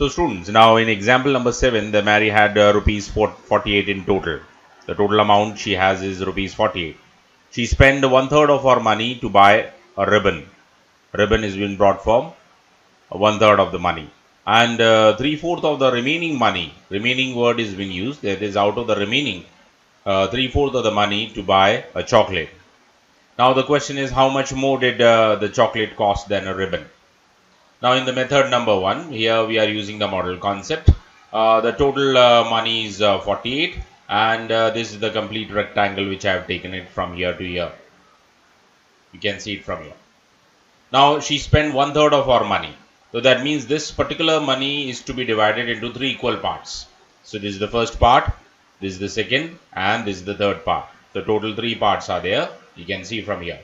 So students, now in example number 7, the Mary had rupees 48 in total. The total amount she has is rupees 48. She spent 1/3 of her money to buy a ribbon. Ribbon is being brought from 1/3 of the money. And 3/4 of the remaining money, remaining word is being used, that is out of the remaining 3/4 of the money to buy a chocolate. Now the question is, how much more did the chocolate cost than a ribbon? Now in the method number 1, here we are using the model concept. The total money is 48, and this is the complete rectangle which I have taken it from here to here. You can see it from here. Now she spent 1/3 of our money. So that means this particular money is to be divided into 3 equal parts. So this is the first part, this is the second, and this is the third part. So total 3 parts are there. You can see from here.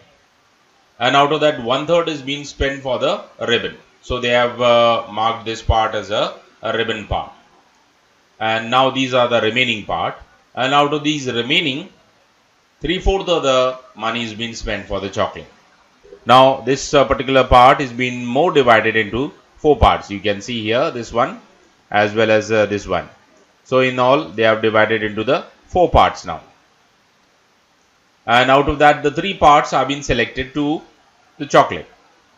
And out of that, 1/3 is being spent for the ribbon. So they have marked this part as a ribbon part. And now these are the remaining part. And out of these remaining, 3/4 of the money is being spent for the chocolate. Now this particular part is being more divided into 4 parts. You can see here this one as well as this one. So in all, they have divided into the 4 parts now. And out of that, the 3 parts are being selected to the chocolate.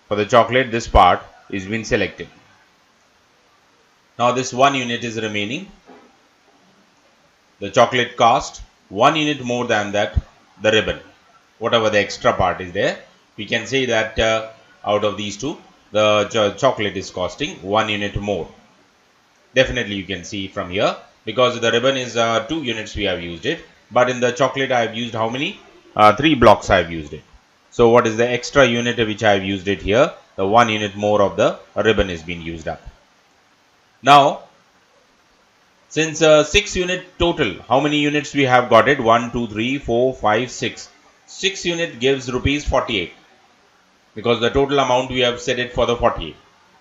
For the chocolate, this part is being selected. Now this 1 unit is remaining. The chocolate cost 1 unit more than that the ribbon. Whatever the extra part is there, we can say that out of these two, the chocolate is costing 1 unit more. Definitely you can see from here, because the ribbon is 2 units we have used it, but in the chocolate I have used how many? 3 blocks I have used it. So what is the extra unit which I have used it here? The 1 unit more of the ribbon is being used up. Now, since 6 unit total, how many units we have got it? 1, 2, 3, 4, 5, 6. 6 unit gives rupees 48. Because the total amount we have set it for the 48.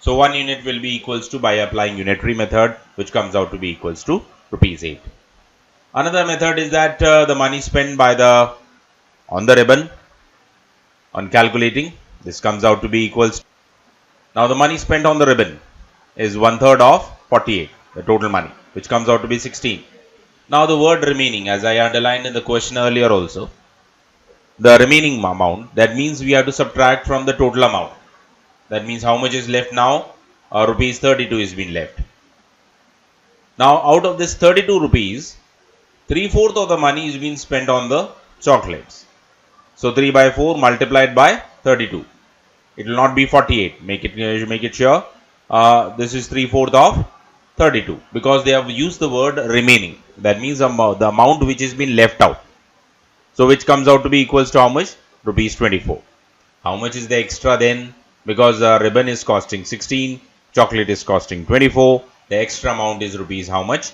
So 1 unit will be equals to, by applying unitary method, which comes out to be equals to rupees 8. Another method is that the money spent by on the ribbon, on calculating, this comes out to be equals to, now the money spent on the ribbon is 1/3 of 48, the total money, which comes out to be 16. Now the word remaining, as I underlined in the question earlier also, the remaining amount, that means we have to subtract from the total amount. That means how much is left now? Rupees 32 is being left. Now out of this 32 rupees, 3/4 of the money is being spent on the chocolates. So 3 by 4 multiplied by 32. It will not be 48. Make it sure. This is 3/4 of 32, because they have used the word remaining. That means the amount which is being left out. So which comes out to be equals to how much? Rupees 24. How much is the extra then? Because the ribbon is costing 16, chocolate is costing 24. The extra amount is rupees how much?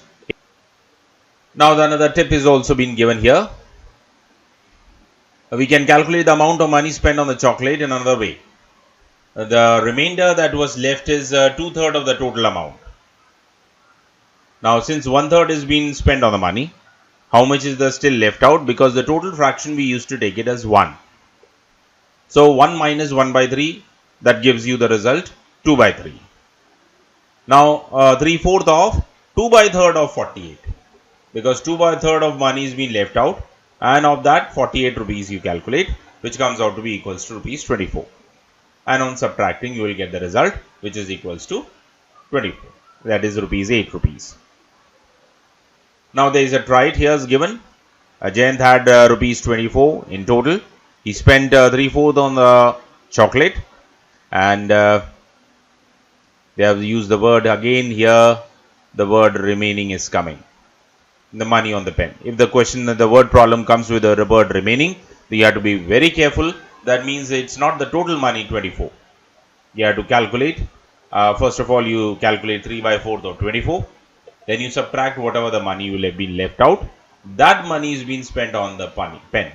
Now another tip is also been given here. We can calculate the amount of money spent on the chocolate in another way. The remainder that was left is 2/3 of the total amount. Now since 1/3 is being spent on the money, how much is there still left out? Because the total fraction we used to take it as 1. So 1 minus 1 by 3, that gives you the result 2 by 3. Now 3/4 of 2 by 3rd of 48. Because 2 by 3rd of money is being left out, and of that 48 rupees you calculate, which comes out to be equals to rupees 24. And on subtracting, you will get the result, which is equals to 24. That is rupees 8 rupees. Now there is a trait here is given. Jayant had rupees 24 in total. He spent 3/4 on the chocolate, and they have used the word again here. The word remaining is coming. The money on the pen. If the question, the word problem comes with the word remaining, you have to be very careful. That means it's not the total money 24. You have to calculate. First of all, you calculate 3 by 4 or 24. Then you subtract whatever the money will have been left out. That money is being spent on the pen.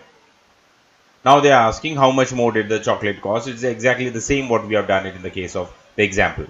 Now they are asking how much more did the chocolate cost. It's exactly the same what we have done it in the case of the example.